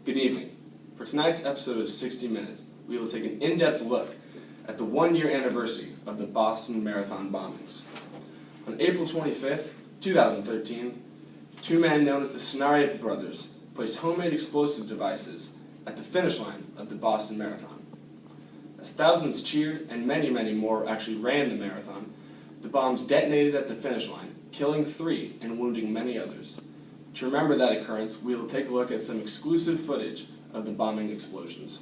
Good evening. For tonight's episode of 60 Minutes, we will take an in-depth look at the one-year anniversary of the Boston Marathon bombings. On April 25th, 2013, two men known as the Snarieff brothers placed homemade explosive devices at the finish line of the Boston Marathon. As thousands cheered and many, many more actually ran the marathon, the bombs detonated at the finish line, killing 3 and wounding many others. To remember that occurrence, we will take a look at some exclusive footage of the bombing explosions.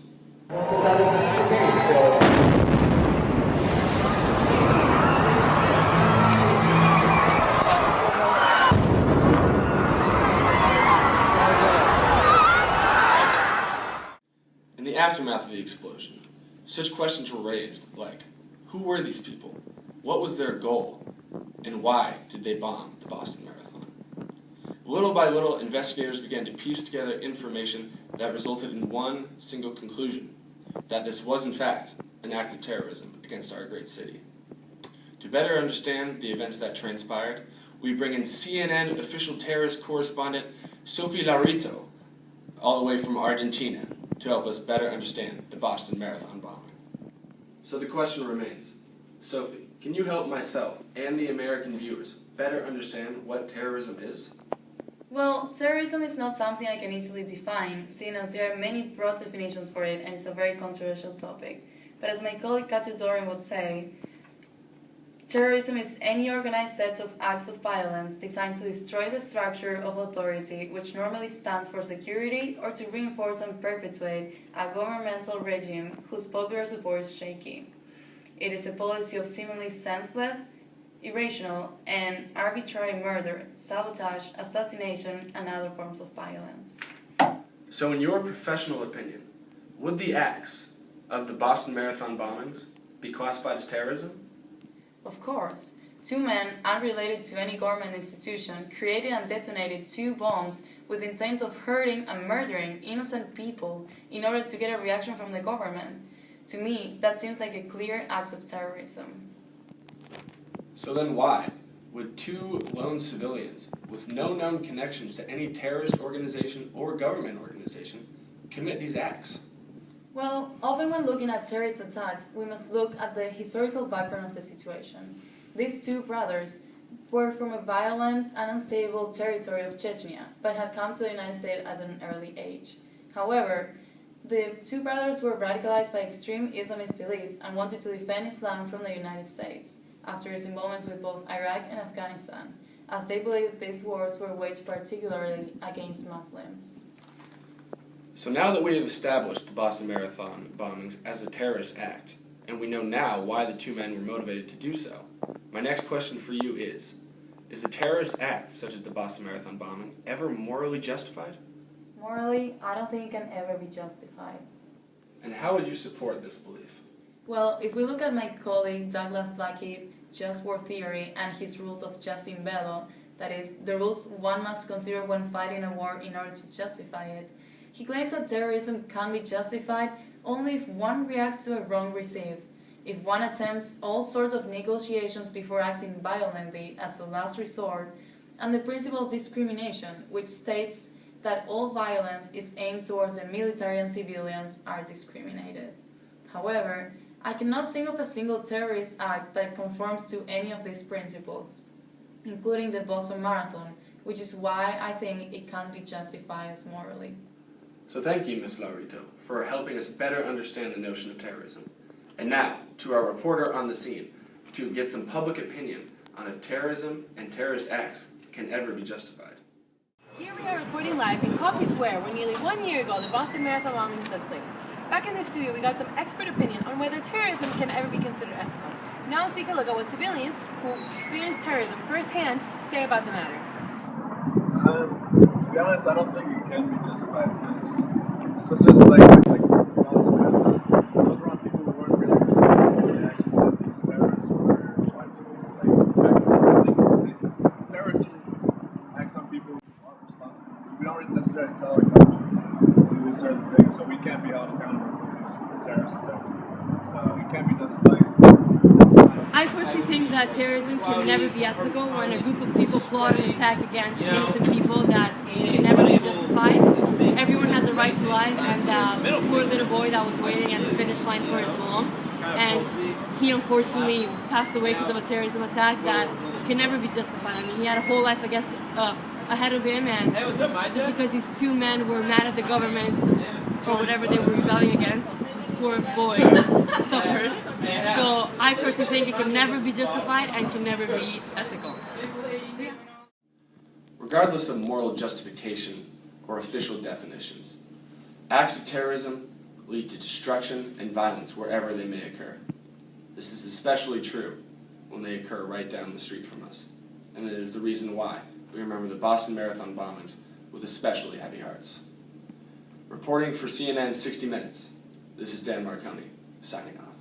In the aftermath of the explosion, such questions were raised like, who were these people? What was their goal? And why did they bomb the Boston Marathon? Little by little, investigators began to piece together information that resulted in one single conclusion, that this was in fact an act of terrorism against our great city. To better understand the events that transpired, we bring in CNN official terrorist correspondent Sophie Laurito, all the way from Argentina, to help us better understand the Boston Marathon bombing. So the question remains, Sophie, can you help myself and the American viewers better understand what terrorism is? Well, terrorism is not something I can easily define, seeing as there are many broad definitions for it and it's a very controversial topic. But as my colleague Katja Doran would say, terrorism is any organized set of acts of violence designed to destroy the structure of authority, which normally stands for security, or to reinforce and perpetuate a governmental regime whose popular support is shaky. It is a policy of seemingly senseless, irrational, and arbitrary murder, sabotage, assassination, and other forms of violence. So in your professional opinion, would the acts of the Boston Marathon bombings be classified as terrorism? Of course. 2 men, unrelated to any government institution, created and detonated 2 bombs with the intent of hurting and murdering innocent people in order to get a reaction from the government. To me, that seems like a clear act of terrorism. So then why would 2 lone civilians with no known connections to any terrorist organization or government organization commit these acts? Well, often when looking at terrorist attacks, we must look at the historical background of the situation. These 2 brothers were from a violent and unstable territory of Chechnya, but had come to the United States at an early age. However, the 2 brothers were radicalized by extreme Islamic beliefs and wanted to defend Islam from the United States after its involvement with both Iraq and Afghanistan, as they believed these wars were waged particularly against Muslims. So now that we have established the Boston Marathon bombings as a terrorist act, and we know now why the 2 men were motivated to do so, my next question for you is a terrorist act, such as the Boston Marathon bombing, ever morally justified? Morally, I don't think it can ever be justified. And how would you support this belief? Well, if we look at my colleague Douglas Lucky's just war theory and his rules of jus in bello, that is, the rules one must consider when fighting a war in order to justify it, he claims that terrorism can be justified only if one reacts to a wrong received, if one attempts all sorts of negotiations before acting violently as a last resort, and the principle of discrimination, which states that all violence is aimed towards the military and civilians are discriminated. However, I cannot think of a single terrorist act that conforms to any of these principles, including the Boston Marathon, which is why I think it can't be justified as morally. So thank you, Ms. Laurito, for helping us better understand the notion of terrorism. And now, to our reporter on the scene, to get some public opinion on if terrorism and terrorist acts can ever be justified. Here we are reporting live in Copley Square, where nearly 1 year ago the Boston Marathon bombings took place. Back in the studio, we got some expert opinion on whether terrorism can ever be considered ethical. Now let's take a look at what civilians who experienced terrorism firsthand say about the matter. To be honest, I don't think it can be justified because such as like Boston Marathon, those were on people who weren't really responsible for the actions that these terrorists were trying to terrorism acts on people who aren't responsible. We don't really necessarily tell our government to do certain things, so we can't be held accountable for these terrorist attacks. So it can't be justified. I personally think that terrorism can never be ethical when a group of people plot an attack against innocent people that can never be justified. Everyone has a the right to life and that poor little boy that was waiting at the finish line for his mom. And he unfortunately passed away because of a terrorism attack that can never be justified. I mean, he had a whole life ahead of him, and just because these two men were mad at the government or whatever they were rebelling against, this poor boy suffered. So I personally think it can never be justified and can never be ethical. So, yeah. Regardless of moral justification or official definitions, acts of terrorism lead to destruction and violence wherever they may occur. This is especially true when they occur right down the street from us, and it is the reason why we remember the Boston Marathon bombings with especially heavy hearts. Reporting for CNN's 60 Minutes, this is Dan Marconi, signing off.